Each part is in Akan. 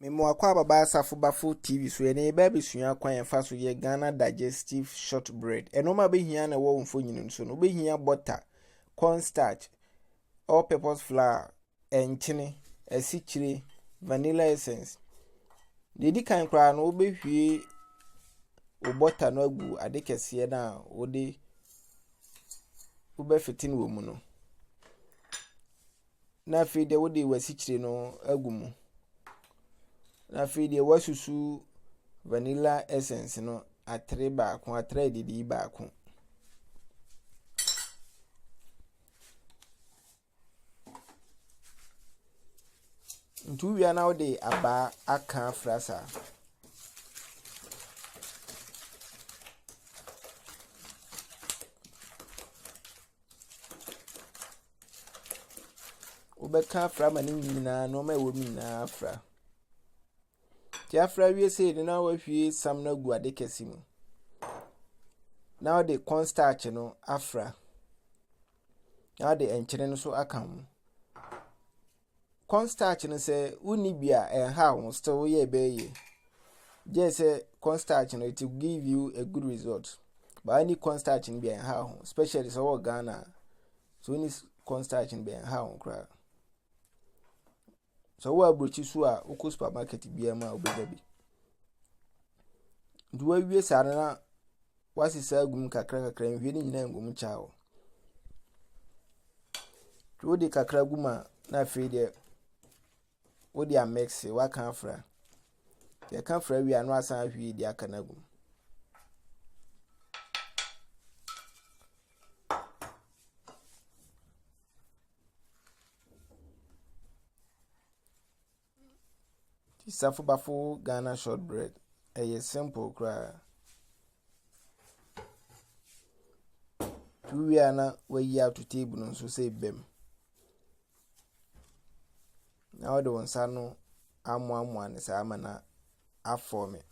Memo akwa baba asafo bafo TV so ene baby sua kwan yafa so ye Ghana Digestive Shortbread. Enoma behia na wo mfo nyinu so no behia butter, cornstarch, all purpose flour, enchene, esichire, vanilla essence. Dedi kan kra no obehwie o butter no agu ade kese na ode obefitin wo mu no. Na fi de wode wasichire no agu mu. Na fi de wasusu vanilla essence no atre baako atre didi baako. Ntu wia na wode aba aka frasa. Obeka fra mani nyina no ma ewo nyina fra. Ti afra wie sei na wahwie sam na gu ade kesi mu. Na de cornstarch no afra. Na de enchene no so aka mu. Cornstarch no say uni bia enha wo still ye beye. Just say cornstarch no it will give you a good result. But any cornstarch in bia enha ho, especially so Ghana. So any cornstarch in bia enha ho kra. So we abrochi so a uko supermarket bia ma obega bi. Duwa wie sare na wasisa agum kakra nhwe ni nyina ngum chao. To de kakra guma na fe de wodi a mix wa kan fra. Ye kan fra wi anu asan hwi di aka na gum. Tisafo bafo Ghana shortbread simple kra. Tu wi ana we out to table no so say bem. Na wode wonsa no amu an sa ama na afome.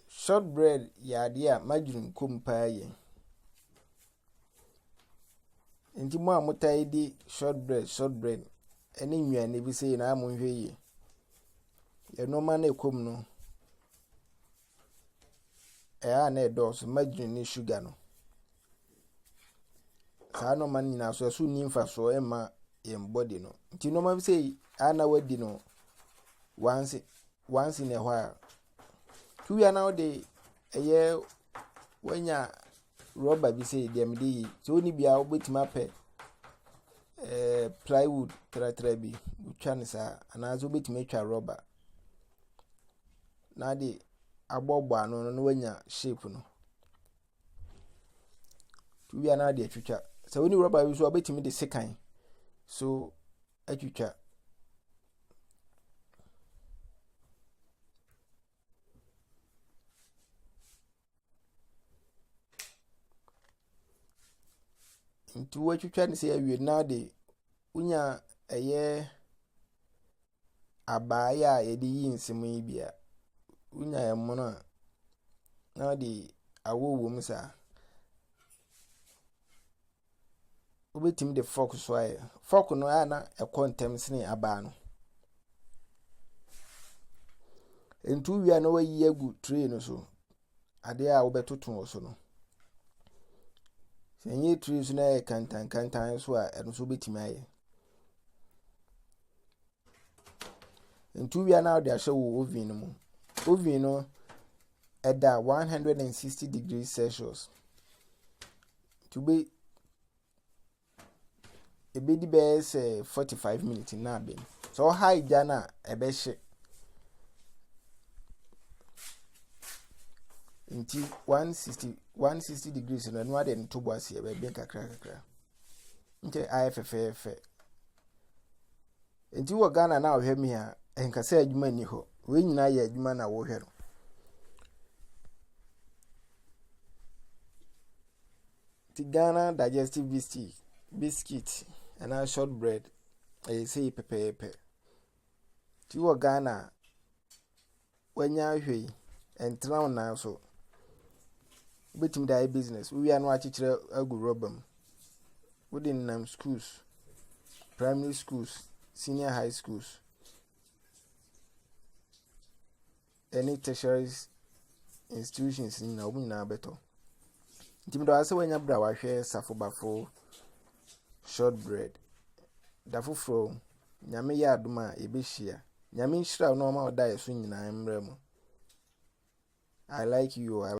Shortbread ya dia majun kumpa ye. Enti mo amutai di shortbread eni nwane bi sei na amunhwe ye. Ye no ma na ekom no na edos majun ni sugar no. Ka no man nyina so ni mfa so ema yem body no. Enti no ma bi sei ana wadi no once in a while. Tu ya na de eye wanya rubber bi say dem dey so ni bia obetima pe plywood tra bi utwa ne sa ana zo obetima twa rubber na de agbogbo anu no wanya shape no. Tu ya na de atwitwa so oni rubber bi so obetima de sekan so atwitwa. Ntu watwitwa ne se awie na de unya eye abaya ye de yi nsem yi bia unya ye mono na de awowo mu sa obetim de fork so aye fork no na ekontem sene aba no. Ntu wi na wayi agu tray no so ade a obetoto so no. Enye trees na e kantan so a eno so betimi aye. Ntu wi na de ahye wo oven mu. Oven no eda 160 degrees Celsius. To be ebedi be say 45 minutes na be. So high jana ebe hye. Nti 160 degrees no no ade ntobo ase ebe be kakra. Nti ayefefefe. Nti wo Ghana na ohwe mi a enkasa adwuma ni ho. We nyina ya adwuma na wo hwe no. Ti Ghana digestive biscuits and shortbread say pepepe. Ti wo Ghana wanya hwe and now now so betim die business we are no achichire agu robam within schools, primary schools, senior high schools, any tertiary institutions in na na beto ntim do ase wanya bra wa hwe safobafo shortbread dafo from nyame ya adoma ebehia nyame nhira no ma oda yeso nyina mrem. I like you.